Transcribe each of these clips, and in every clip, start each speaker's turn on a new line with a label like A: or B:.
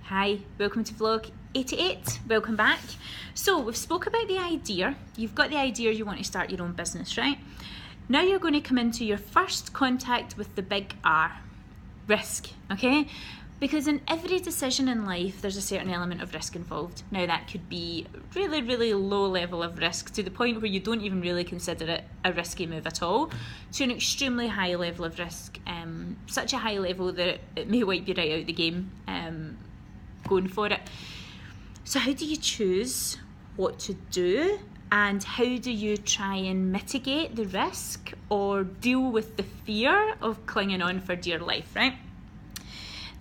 A: Hi, welcome to vlog 88, welcome back. So we've spoke about the idea, you've got the idea you want to start your own business, right? Now you're going to come into your first contact with the big R, risk, okay? Because in every decision in life, there's a certain element of risk involved. Now that could be really, really low level of risk to the point where you don't even really consider it a risky move at all, to an extremely high level of risk, such a high level that it may wipe you right out the game going for it. So how do you choose what to do, and how do you try and mitigate the risk or deal with the fear of clinging on for dear life, right?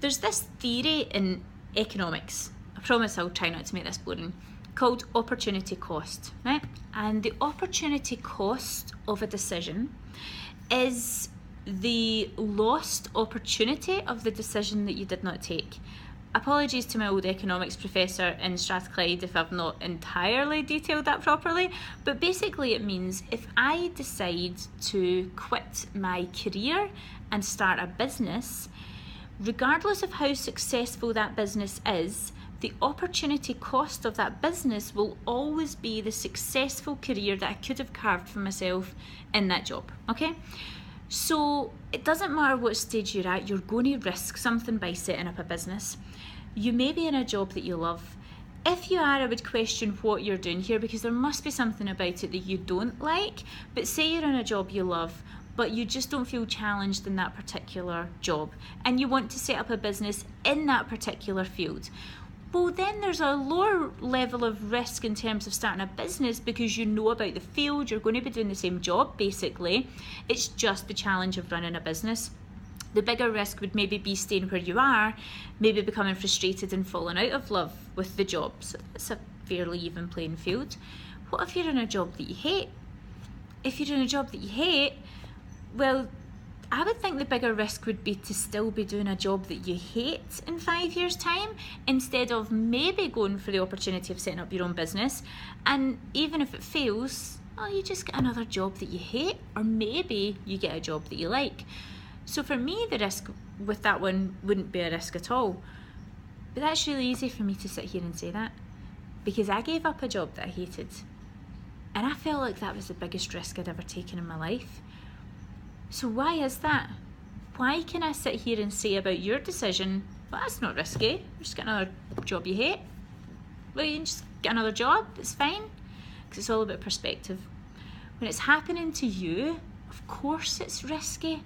A: There's this theory in economics, I promise I'll try not to make this boring, called opportunity cost, right? And the opportunity cost of a decision is the lost opportunity of the decision that you did not take. Apologies to my old economics professor in Strathclyde if I've not entirely detailed that properly, but basically it means if I decide to quit my career and start a business, regardless of how successful that business is, the opportunity cost of that business will always be the successful career that I could have carved for myself in that job, okay? So it doesn't matter what stage you're at, you're going to risk something by setting up a business. You may be in a job that you love. If you are, I would question what you're doing here, because there must be something about it that you don't like. But say you're in a job you love, but you just don't feel challenged in that particular job, and you want to set up a business in that particular field. Well, then there's a lower level of risk in terms of starting a business because you know about the field, you're going to be doing the same job basically. It's just the challenge of running a business. The bigger risk would maybe be staying where you are, maybe becoming frustrated and falling out of love with the job. So it's a fairly even playing field. What if you're in a job that you hate? If you're in a job that you hate, well, I would think the bigger risk would be to still be doing a job that you hate in 5 years' time, instead of maybe going for the opportunity of setting up your own business. And even if it fails, well, you just get another job that you hate, or maybe you get a job that you like. So for me, the risk with that one wouldn't be a risk at all. But that's really easy for me to sit here and say that, because I gave up a job that I hated. And I felt like that was the biggest risk I'd ever taken in my life. So why is that? Why can I sit here and say about your decision, well, that's not risky, just get another job you hate? Well, you can just get another job, it's fine. Because it's all about perspective. When it's happening to you, of course it's risky,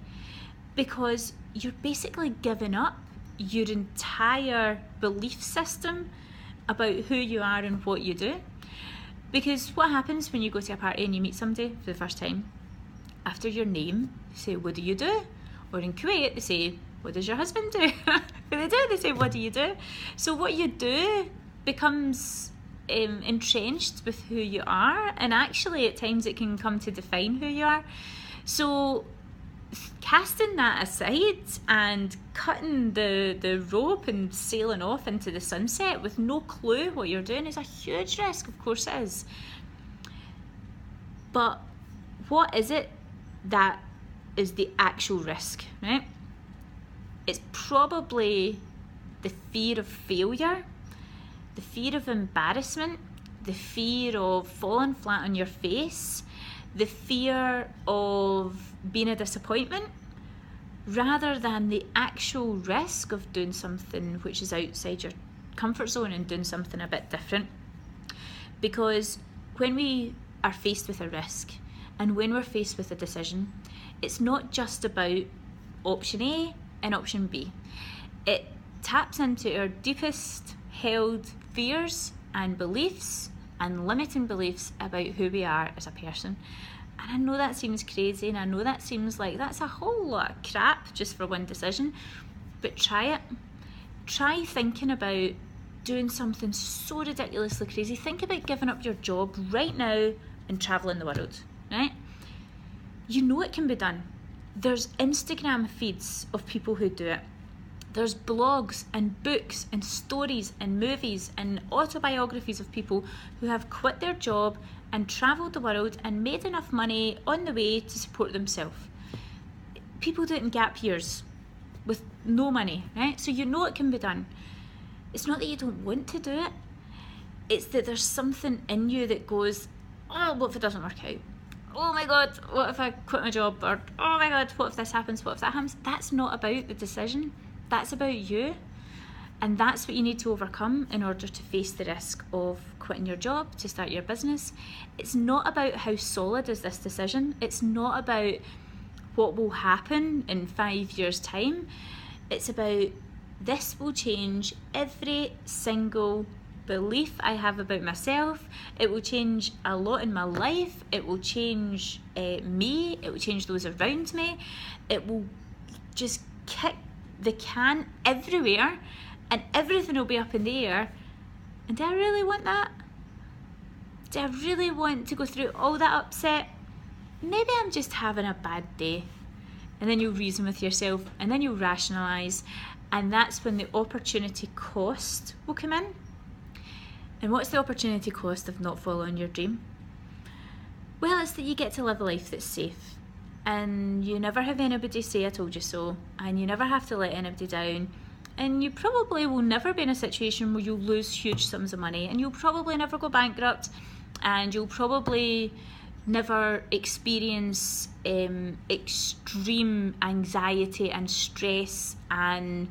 A: because you're basically giving up your entire belief system about who you are and what you do. Because what happens when you go to a party and you meet somebody for the first time? After your name, they say, what do you do? Or in Kuwait, they say, what does your husband do? When they say, what do you do? So what you do becomes entrenched with who you are, and actually at times it can come to define who you are. So casting that aside and cutting the rope and sailing off into the sunset with no clue what you're doing is a huge risk, of course it is. But what is it that is the actual risk, right? It's probably the fear of failure, the fear of embarrassment, the fear of falling flat on your face, the fear of being a disappointment, rather than the actual risk of doing something which is outside your comfort zone and doing something a bit different. Because when we are faced with a risk, and when we're faced with a decision, it's not just about option A and option B. It taps into our deepest held fears and beliefs and limiting beliefs about who we are as a person. And I know that seems crazy, and I know that seems like that's a whole lot of crap just for one decision, but try it. Try thinking about doing something so ridiculously crazy. Think about giving up your job right now and travelling the world, right? You know it can be done. There's Instagram feeds of people who do it. There's blogs and books and stories and movies and autobiographies of people who have quit their job and travelled the world and made enough money on the way to support themselves. People do it in gap years with no money, right? So you know it can be done. It's not that you don't want to do it. It's that there's something in you that goes, oh, what if it doesn't work out? Oh my God, what if I quit my job? Or, oh my God, what if this happens? What if that happens? That's not about the decision. That's about you. And that's what you need to overcome in order to face the risk of quitting your job to start your business. It's not about how solid is this decision. It's not about what will happen in 5 years' time. It's about this will change every single belief I have about myself. It will change a lot in my life. It will change me. It will change those around me. It will just kick the can everywhere, and everything will be up in the air. And do I really want that? Do I really want to go through all that upset? Maybe I'm just having a bad day. And then you'll reason with yourself, and then you'll rationalise, and that's when the opportunity cost will come in. And what's the opportunity cost of not following your dream? Well, it's that you get to live a life that's safe, and you never have anybody say I told you so, and you never have to let anybody down, and you probably will never be in a situation where you'll lose huge sums of money, and you'll probably never go bankrupt, and you'll probably never experience extreme anxiety and stress and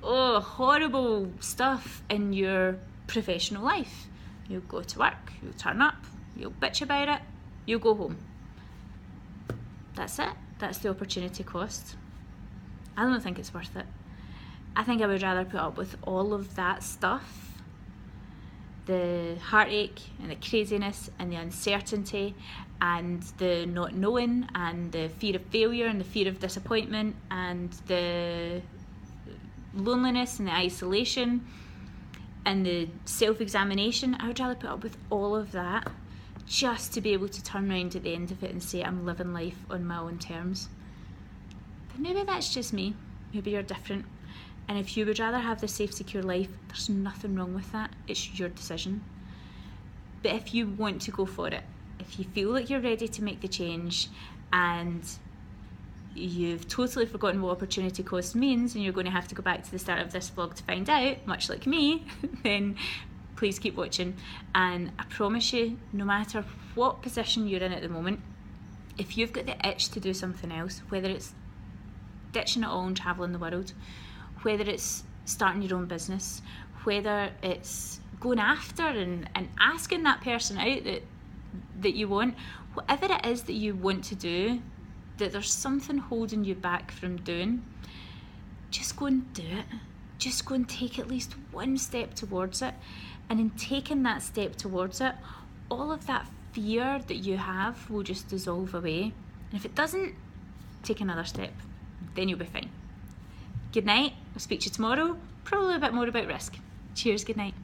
A: horrible stuff in your professional life. You'll go to work, you'll turn up, you'll bitch about it, you'll go home. That's it. That's the opportunity cost. I don't think it's worth it. I think I would rather put up with all of that stuff, the heartache and the craziness and the uncertainty and the not knowing and the fear of failure and the fear of disappointment and the loneliness and the isolation and the self-examination. I would rather put up with all of that just to be able to turn around at the end of it and say I'm living life on my own terms. But maybe that's just me. Maybe you're different. And if you would rather have the safe, secure life, there's nothing wrong with that. It's your decision. But if you want to go for it, if you feel like you're ready to make the change and you've totally forgotten what opportunity cost means and you're going to have to go back to the start of this vlog to find out, much like me, then please keep watching. And I promise you, no matter what position you're in at the moment, if you've got the itch to do something else, whether it's ditching it all and travelling the world, whether it's starting your own business, whether it's going after and asking that person out that you want, whatever it is that you want to do, that there's something holding you back from doing, just go and do it. Just go and take at least one step towards it. And in taking that step towards it, all of that fear that you have will just dissolve away. And if it doesn't, take another step. Then you'll be fine. Good night. I'll speak to you tomorrow. Probably a bit more about risk. Cheers. Good night.